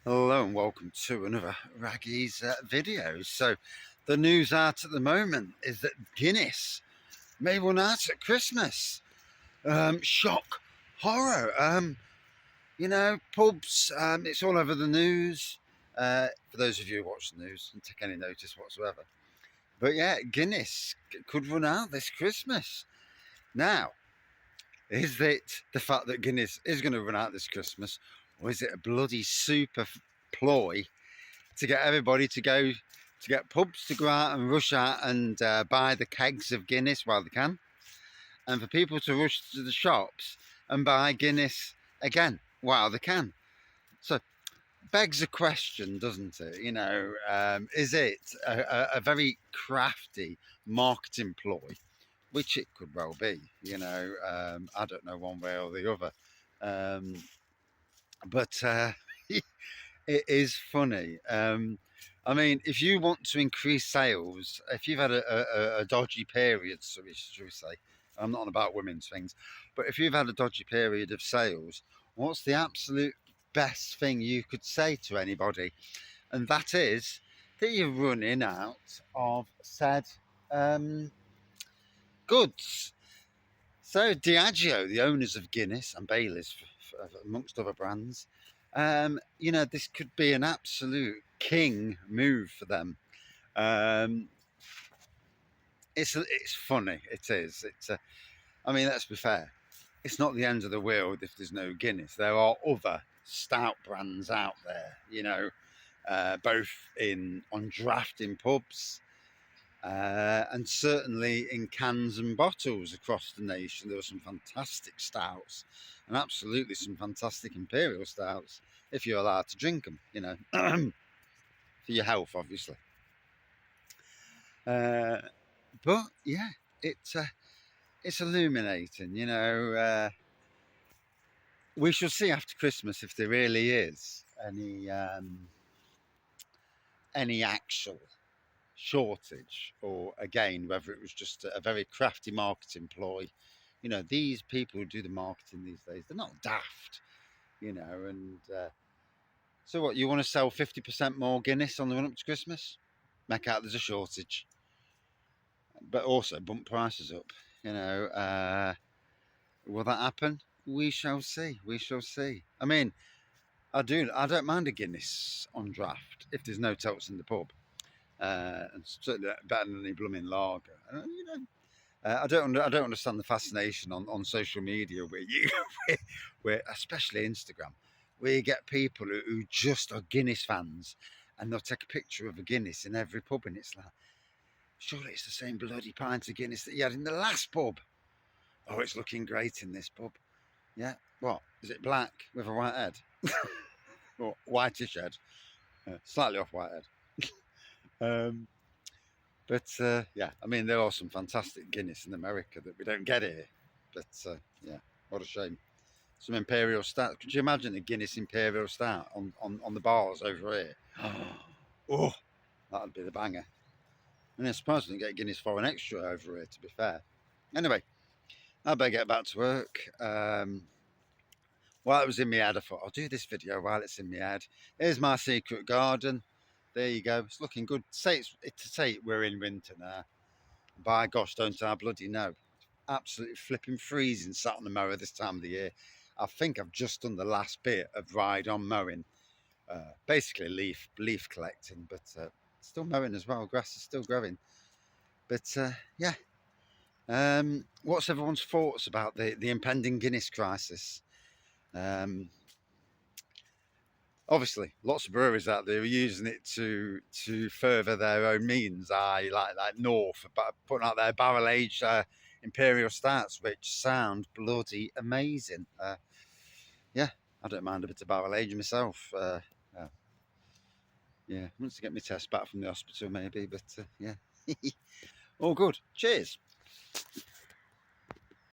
Hello and welcome to another Raggy's video. So the news out at the moment is that Guinness may run out at Christmas. Shock, horror. Pubs, it's all over the news. For those of you who watch the news and take any notice whatsoever. But yeah, Guinness could run out this Christmas. Now, is it the fact that Guinness is going to run out this Christmas, or is it a bloody super ploy to get everybody to go, to get pubs to go out and rush out and buy the kegs of Guinness while they can, and for people to rush to the shops and buy Guinness again while they can? So begs a question, doesn't it? Is it a very crafty marketing ploy, which it could well be? I don't know one way or the other, but it is funny. I mean, if you want to increase sales, if you've had a dodgy period, should we say, I'm not on about women's things, but if you've had a dodgy period of sales, what's the absolute best thing you could say to anybody? And that is that you're running out of said goods. So Diageo, the owners of Guinness and Baileys, amongst other brands, this could be an absolute king move for them. It's funny. It is. Let's be fair. It's not the end of the world if there's no Guinness. There are other stout brands out there. Both on draft in pubs. And certainly in cans and bottles across the nation. There are some fantastic stouts and absolutely some fantastic imperial stouts if you're allowed to drink them, for your health, obviously. But yeah, it's illuminating. We shall see after Christmas if there really is any actual shortage, or again whether it was just a very crafty marketing ploy. These people who do the marketing these days, they're not daft. And so what, you want to sell 50% more Guinness on the run up to Christmas? Make out there's a shortage, but also bump prices up. Will that happen? We shall see. I mean, I don't mind a Guinness on draft if there's no totes in the pub. And certainly better than any blooming lager. I don't understand the fascination on social media where especially Instagram, where you get people who just are Guinness fans, and they'll take a picture of a Guinness in every pub, and it's like, surely it's the same bloody pint of Guinness that you had in the last pub. Oh, it's looking great in this pub. Yeah, what is it? Black with a white head, or whitish head, slightly off white head. Yeah, I mean, there are some fantastic Guinness in America that we don't get here. But yeah, what a shame. Some Imperial Stout. Could you imagine a Guinness Imperial Stout on the bars over here? Oh, that'd be the banger. And I'm surprised we didn't get Guinness Foreign Extra over here, to be fair. Anyway, I better get back to work. While it was in my head, I thought, I'll do this video while it's in my head. Here's my secret garden. There you go. It's looking good. To say we're in winter now. By gosh, don't I bloody know. Absolutely flipping freezing sat on the mower this time of the year. I think I've just done the last bit of ride-on mowing. Basically leaf collecting, but still mowing as well. Grass is still growing. But yeah. What's everyone's thoughts about the impending Guinness crisis? Obviously, lots of breweries out there are using it to further their own means. Like North, but putting out their barrel-aged imperial stouts, which sound bloody amazing. Yeah, I don't mind a bit of barrel-aged myself. Yeah, once to get my test back from the hospital, maybe. But yeah, all good. Cheers.